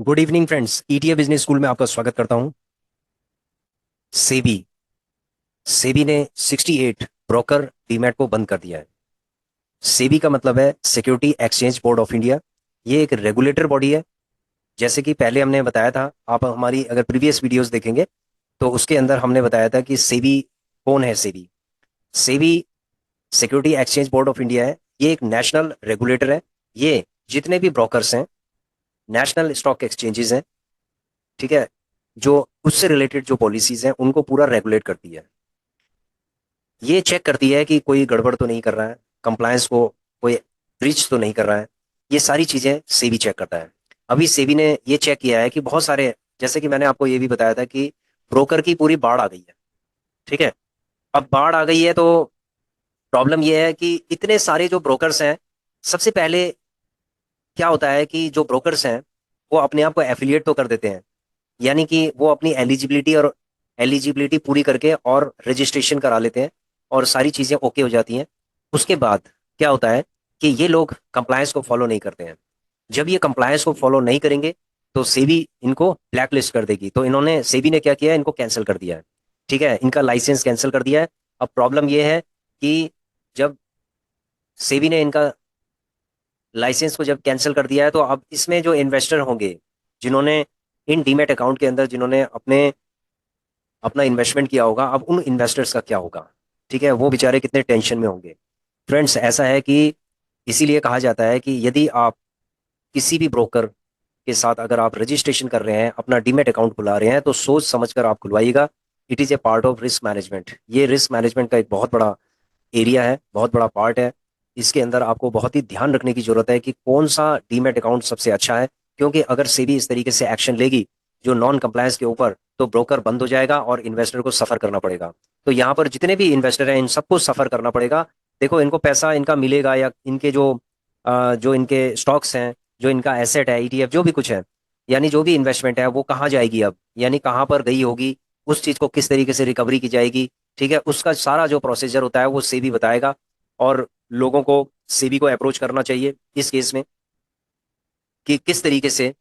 Good evening friends, ETA business school में आपका स्वागत करता हूं। सेबी सेबी ने 68 ब्रोकर डीमैट को बंद कर दिया है। सेबी का मतलब है security exchange board of India. ये एक रेगुलेटर बॉडी है। जैसे कि पहले हमने बताया था, आप हमारी अगर प्रीवियस वीडियोस देखेंगे तो उसके अंदर हमने बताया था कि सेबी कौन है। SEBI SEBI security exchange board of India है। ये एक नेशनल रेगुलेटर है। ये जितने भी ब्रोकर्स हैं, नेशनल स्टॉक एक्सचेंजेस हैं, ठीक है, जो उससे रिलेटेड जो पॉलिसीज हैं उनको पूरा रेगुलेट करती है। ये चेक करती है कि कोई गड़बड़ तो नहीं कर रहा है, कंप्लायंस को कोई ब्रीच तो नहीं कर रहा है। ये सारी चीजें सेबी चेक करता है। अभी सेबी ने ये चेक किया है कि बहुत सारे, जैसे कि मैंने आपको ये भी बताया था कि ब्रोकर की पूरी बाढ़ आ गई है। ठीक है, अब बाढ़ आ गई है तो प्रॉब्लम ये है कि इतने सारे जो ब्रोकर्स हैं, सबसे पहले क्या होता है कि जो ब्रोकर्स हैं वो अपने आप को एफिलिएट तो कर देते हैं, यानी कि वो अपनी एलिजिबिलिटी पूरी करके और रजिस्ट्रेशन करा लेते हैं और सारी चीजें ओके हो जाती हैं। उसके बाद क्या होता है कि ये लोग कंप्लायंस को फॉलो नहीं करते हैं। जब ये कंप्लायंस को फॉलो नहीं करेंगे तो सेबी इनको ब्लैक लिस्ट कर देगी। तो इन्होंने, सेबी ने क्या किया है, इनको कैंसिल कर दिया है। ठीक है, इनका लाइसेंस कैंसिल कर दिया है। अब प्रॉब्लम ये है कि जब सेबी ने इनका लाइसेंस को जब कैंसिल कर दिया है तो अब इसमें जो इन्वेस्टर होंगे, जिन्होंने इन डीमेट अकाउंट के अंदर जिन्होंने अपने अपना इन्वेस्टमेंट किया होगा, अब उन इन्वेस्टर्स का क्या होगा। ठीक है, वो बेचारे कितने टेंशन में होंगे। फ्रेंड्स, ऐसा है कि इसीलिए कहा जाता है कि यदि आप किसी भी ब्रोकर के साथ अगर आप रजिस्ट्रेशन कर रहे हैं, अपना डीमेट अकाउंट खुला रहे हैं, तो सोच समझ कर आप खुलवाइएगा। It is a part of risk management. ये रिस्क मैनेजमेंट का एक बहुत बड़ा एरिया है, बहुत बड़ा पार्ट है। इसके अंदर आपको बहुत ही ध्यान रखने की जरूरत है कि कौन सा डीमेट अकाउंट सबसे अच्छा है। क्योंकि अगर सेबी इस तरीके से एक्शन लेगी जो नॉन कंप्लायंस के ऊपर, तो ब्रोकर बंद हो जाएगा और इन्वेस्टर को सफर करना पड़ेगा। तो यहाँ पर जितने भी इन्वेस्टर हैं इन सबको सफर करना पड़ेगा। देखो, इनको पैसा इनका मिलेगा या इनके जो इनके स्टॉक्स हैं, जो इनका एसेट है, ईटीएफ जो भी कुछ है, यानी जो भी इन्वेस्टमेंट है वो कहाँ जाएगी, अब यानी कहाँ पर गई होगी, उस चीज को किस तरीके से रिकवरी की जाएगी। ठीक है, उसका सारा जो प्रोसीजर होता है वो सेबी बताएगा। और लोगों को सेबी को अप्रोच करना चाहिए इस केस में कि किस तरीके से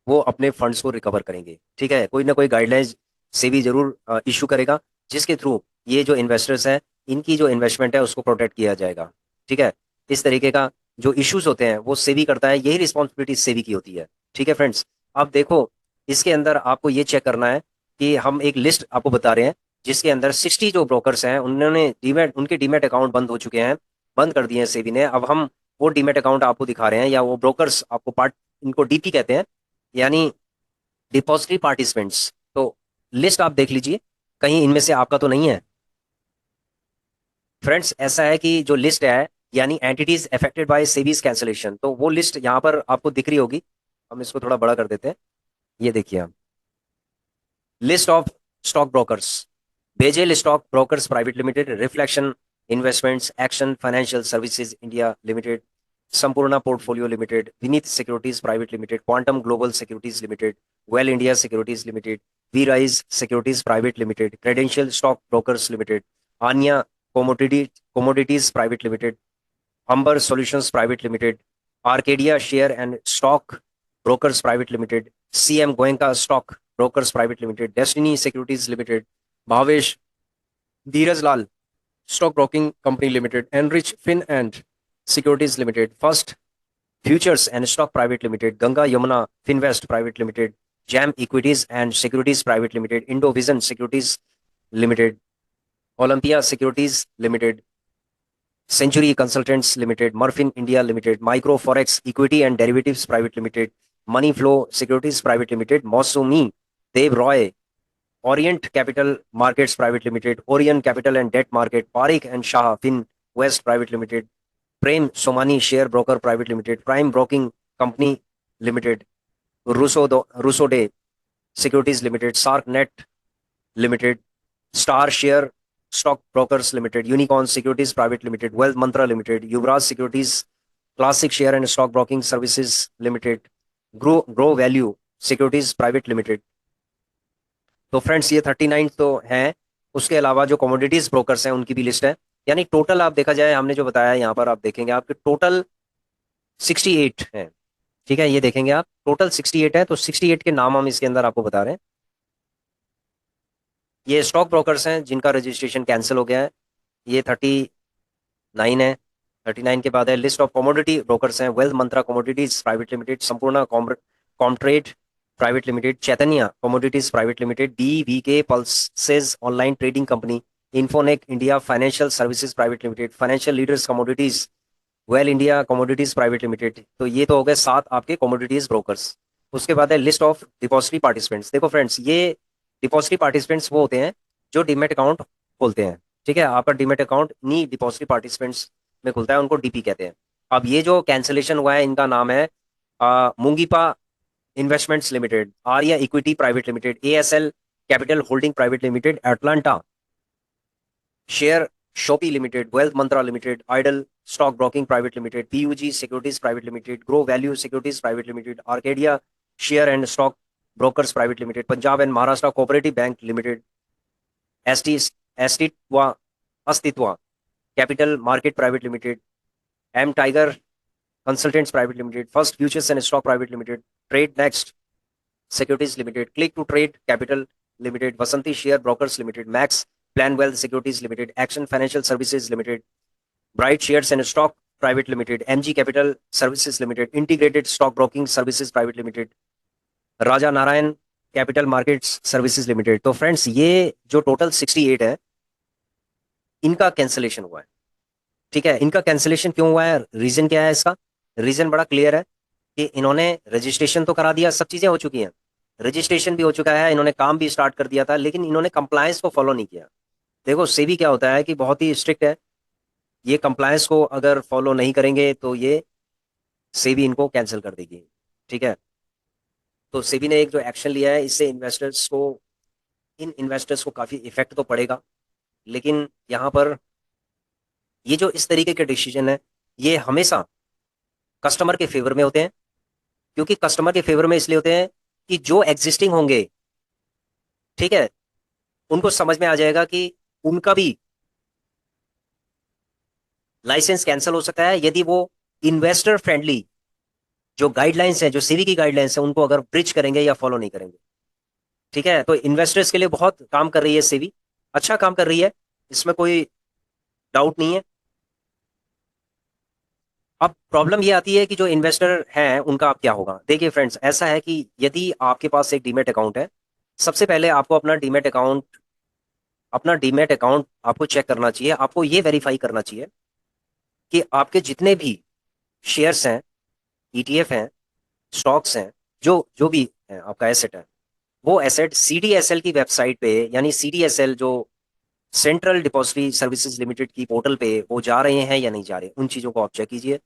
वो अपने फंड्स को रिकवर करेंगे। ठीक है, कोई ना कोई गाइडलाइंस सेबी जरूर इशू करेगा, जिसके थ्रू ये जो इन्वेस्टर्स हैं, इनकी जो इन्वेस्टमेंट है उसको प्रोटेक्ट किया जाएगा। ठीक है, इस तरीके का जो इश्यूज होते हैं वो सेबी करता है, यही रिस्पॉन्सिबिलिटी सेबी की होती है। ठीक है फ्रेंड्स, अब देखो, इसके अंदर आपको ये चेक करना है कि हम एक लिस्ट आपको बता रहे हैं जिसके अंदर 60 जो ब्रोकर्स हैं, उन्होंने डीमेट, उनके डीमेट अकाउंट बंद हो चुके हैं, बंद कर दिए हैं सेबी ने। अब हम वो डीमेट अकाउंट आपको दिखा रहे हैं, या वो ब्रोकर्स आपको पार्ट, इनको डीपी कहते हैं, यानी डिपॉजिटरी पार्टिसिपेंट्स। तो लिस्ट आप देख लीजिए, कहीं इनमें से आपका तो नहीं है। फ्रेंड्स, ऐसा है कि जो लिस्ट है, यानी entities affected by SEBI's cancellation, तो वो लिस्ट यहाँ पर आपको दिख रही होगी। हम इसको थोड़ा बड़ा कर देते हैं। ये देखिए आप, list of stock brokers, bezel stock brokers private limited, reflection investments, action financial services India limited, Sampoorna portfolio limited, Vineet securities private limited, quantum global securities limited, well India securities limited, we rise securities private limited, credential stock brokers limited, Aanya commodities private limited, amber solutions private limited, Arcadia share and stock brokers private limited, CM Goenka stock brokers private limited, destiny securities limited, Bhavesh Dheeraj Lal stock broking company limited, enrich fin and securities limited, first futures and stock private limited, Ganga Yamuna finvest private limited, gem equities and securities private limited, Indo vision securities limited, Olympia securities limited, century consultants limited, Marfin India limited, micro forex equity and derivatives private limited, money flow securities private limited, Mousumi Dev Roy, orient capital markets private limited, Orion capital and debt market, Parikh and Shah fin waste private limited, Prem Somani share broker private limited, prime broking company limited, Rusoday securities limited, SAARC net limited, star share stock brokers limited, unicorn securities private limited, wealth mantra limited, Yuvraj securities classic share and stock broking services limited, grow grow value securities private limited. तो friends, ये 39 तो हैं। उसके अलावा जो commodities brokers हैं उनकी भी लिस्ट है। यानी टोटल आप देखा जाए, हमने जो बताया यहाँ पर आप देखेंगे आपके टोटल 68 हैं। ठीक है, ये देखेंगे आप, टोटल 68 है, तो 68 के नाम हम इसके अंदर आपको बता रहे हैं। ये स्टॉक ब्रोकर्स हैं जिनका रजिस्ट्रेशन कैंसिल हो गया है, ये 39 है। 39 के बाद है लिस्ट ऑफ कमोडिटी ब्रोकर्स हैं, wealth mantra commodities private limited, Sampoorna Comtrade private limited, Chaitanya commodities private limited, DVK pulses online trading company, Infonec India financial services private limited, financial leaders commodities, well India commodities private limited. तो ये तो हो गए 7 आपके commodities brokers. उसके बाद है list of depository participants. देखो फ्रेंड्स, ये डिपॉजिटरी पार्टिसिपेंट्स वो होते हैं जो डीमेट अकाउंट खोलते हैं। ठीक है, आपका डीमेट अकाउंट इन्हीं डिपॉजिटरी पार्टिसिपेंट्स में खुलता है, उनको DP कहते हैं। अब ये जो कैंसिलेशन हुआ है, इनका नाम है Mungipa investments limited, Arya equity private limited, ASL capital holding private limited, Atlanta share shoppe limited, wealth mantra limited, idol stock broking private limited, PUG securities private limited, grow value securities private limited, Arcadia share and stock brokers private limited, Punjab and Maharashtra cooperative bank limited, ST Astitva Astitva capital market private limited, M tiger consultants private limited, first futures and stock private limited, trade next securities limited, click to trade capital limited, Vasanti share brokers limited, max plan wealth securities limited, action financial services limited, bright shares and stock private limited, MG capital services limited, integrated stock broking services private limited, Raja Narayan capital markets services limited. तो friends, ये जो total 68 है, इनका cancellation हुआ है। ठीक है, इनका कैंसिलेशन क्यों हुआ है, रीजन क्या है इसका? रीजन बड़ा क्लियर है कि इन्होंने रजिस्ट्रेशन तो करा दिया, सब चीजें हो चुकी हैं, रजिस्ट्रेशन भी हो चुका है, इन्होंने काम भी स्टार्ट कर दिया था, लेकिन इन्होंने कंप्लायंस को फॉलो नहीं किया। देखो सेबी क्या होता है कि बहुत ही स्ट्रिक्ट है, ये कंप्लायंस को अगर फॉलो नहीं करेंगे तो ये सेबी इनको कैंसिल कर देगी। ठीक है, तो सेबी ने एक जो एक्शन लिया है, इससे इन इन्वेस्टर्स को काफी इफेक्ट तो पड़ेगा, लेकिन यहाँ पर ये जो इस तरीके के डिसीजन है, ये हमेशा कस्टमर के फेवर में होते हैं। क्योंकि कस्टमर के फेवर में इसलिए होते हैं कि जो एग्जिस्टिंग होंगे, ठीक है, उनको समझ में आ जाएगा कि उनका भी लाइसेंस कैंसिल हो सकता है यदि वो इन्वेस्टर फ्रेंडली जो गाइडलाइंस है, जो सेबी की गाइडलाइंस है, उनको अगर ब्रिज करेंगे या फॉलो नहीं करेंगे। ठीक है, तो इन्वेस्टर्स के लिए बहुत काम कर रही है सेबी, अच्छा काम कर रही है, इसमें कोई डाउट नहीं है। अब प्रॉब्लम ये आती है कि जो इन्वेस्टर हैं उनका अब क्या होगा। देखिए फ्रेंड्स, ऐसा है कि यदि आपके पास एक डीमेट अकाउंट है, सबसे पहले आपको अपना डीमेट अकाउंट आपको चेक करना चाहिए, आपको ये वेरीफाई करना चाहिए कि आपके जितने भी शेयर्स हैं, ETF हैं, स्टॉक्स हैं, जो जो भी है आपका एसेट है, वो एसेट CDSL की वेबसाइट पे, यानी CDSL जो सेंट्रल डिपॉजिटरी सर्विसेज लिमिटेड की पोर्टल पे वो जा रहे हैं या नहीं जा रहे, उन चीज़ों को आप चेक कीजिए।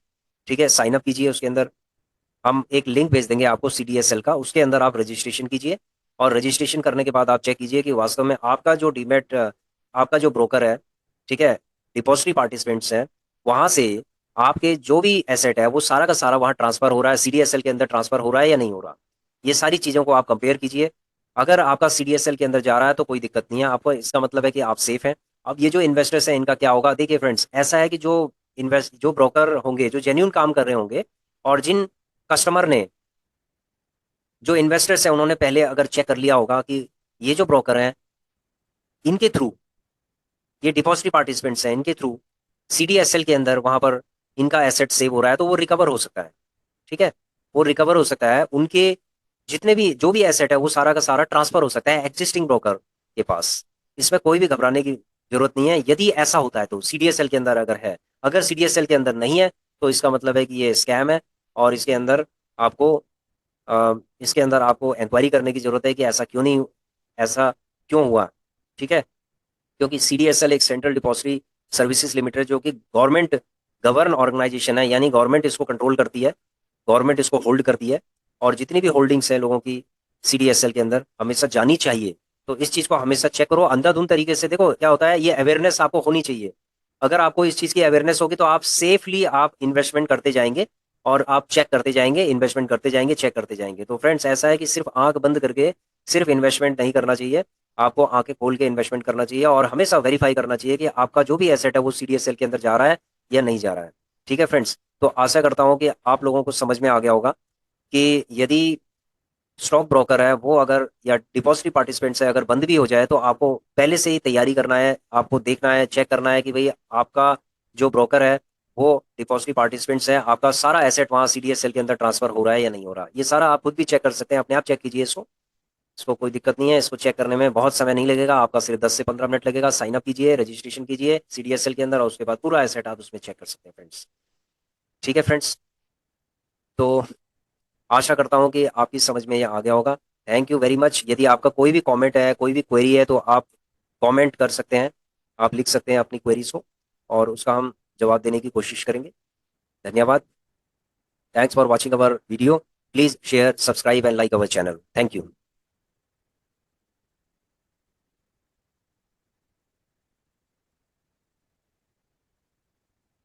ठीक है, साइन अप कीजिए, उसके अंदर हम एक लिंक भेज देंगे आपको CDSL का, उसके अंदर आप रजिस्ट्रेशन कीजिए, और रजिस्ट्रेशन करने के बाद आप चेक कीजिए कि वास्तव में आपका जो डीमेट आपका जो ब्रोकर है, ठीक है, डिपॉजिटरी पार्टिसिपेंट्स हैं, वहां से आपके जो भी एसेट है वो सारा का सारा वहां ट्रांसफर हो रहा है, CDSL के अंदर ट्रांसफर हो रहा है या नहीं हो रहा। ये सारी चीज़ों को आप कंपेयर कीजिए। अगर आपका CDSL के अंदर जा रहा है तो कोई दिक्कत नहीं है आपको, इसका मतलब है कि आप सेफ हैं। अब ये जो इन्वेस्टर्स हैं, इनका क्या होगा? देखिए फ्रेंड्स, ऐसा है कि जो ब्रोकर होंगे, जो जेन्यून काम कर रहे होंगे, और जिन कस्टमर ने, जो इन्वेस्टर्स हैं, उन्होंने पहले अगर चेक कर लिया होगा कि ये जो ब्रोकर हैं, इनके थ्रू, ये डिपॉजिटरी पार्टिसिपेंट्स हैं, इनके थ्रू CDSL के अंदर वहां पर इनका एसेट सेव हो रहा है, तो वो रिकवर हो सकता है। ठीक है, वो रिकवर हो सकता है, उनके जितने भी जो भी एसेट है वो सारा का सारा ट्रांसफर हो सकता है एग्जिस्टिंग ब्रोकर के पास। इसमें कोई भी घबराने की जरूरत नहीं है। यदि ऐसा होता है तो CDSL के अंदर अगर है, अगर CDSL के अंदर नहीं है तो इसका मतलब है कि ये स्कैम है, और आपको इसके अंदर आपको इंक्वायरी करने की जरूरत है कि ऐसा क्यों हुआ। ठीक है, क्योंकि CDSL एक सेंट्रल डिपॉजिटरी सर्विसेज लिमिटेड, जो कि गवर्न ऑर्गेनाइजेशन है, यानी गवर्नमेंट इसको कंट्रोल करती है, गवर्नमेंट इसको होल्ड करती है, और जितनी भी होल्डिंग्स है लोगों की CDSL के अंदर हमेशा जानी चाहिए। तो इस चीज को हमेशा चेक करो अंधाधुंध तरीके से। देखो क्या होता है, ये अवेयरनेस आपको होनी चाहिए। अगर आपको इस चीज की अवेयरनेस होगी तो आप सेफली आप इन्वेस्टमेंट करते जाएंगे, और आप चेक करते जाएंगे, इन्वेस्टमेंट करते जाएंगे, चेक करते जाएंगे। तो फ्रेंड्स, ऐसा है कि सिर्फ आंख बंद करके सिर्फ इन्वेस्टमेंट नहीं करना चाहिए, आपको आंखें खोल के इन्वेस्टमेंट करना चाहिए, और हमेशा वेरीफाई करना चाहिए कि आपका जो भी एसेट है वो CDSL के अंदर जा रहा है या नहीं जा रहा है। ठीक है फ्रेंड्स, तो आशा करता हूं कि आप लोगों को समझ में आ गया होगा। कि यदि स्टॉक ब्रोकर है वो अगर या डिपॉजिटरी पार्टिसिपेंट्स है अगर बंद भी हो जाए तो आपको पहले से ही तैयारी करना है, आपको देखना है, चेक करना है कि भाई आपका जो ब्रोकर है वो डिपॉजिटरी पार्टिसिपेंट्स है, आपका सारा एसेट वहां सीडीएसएल के अंदर ट्रांसफर हो रहा है या नहीं हो रहा। ये सारा आप खुद भी चेक कर सकते हैं, अपने आप चेक कीजिए इसको। इसको कोई दिक्कत नहीं है, इसको चेक करने में बहुत समय नहीं लगेगा आपका, सिर्फ 10 से 15 मिनट लगेगा। साइन अप कीजिए, रजिस्ट्रेशन कीजिए सीडीएसएल के अंदर और उसके बाद पूरा एसेट आप उसमें चेक कर सकते हैं फ्रेंड्स। ठीक है फ्रेंड्स, तो आशा करता हूं कि आपकी समझ में ये आ गया होगा। Thank you very much. यदि आपका कोई भी कमेंट है, कोई भी क्वेरी है तो आप कमेंट कर सकते हैं, आप लिख सकते हैं अपनी क्वेरीज को और उसका हम जवाब देने की कोशिश करेंगे। धन्यवाद। Thanks for watching our video. Please share, subscribe and like our channel. Thank you.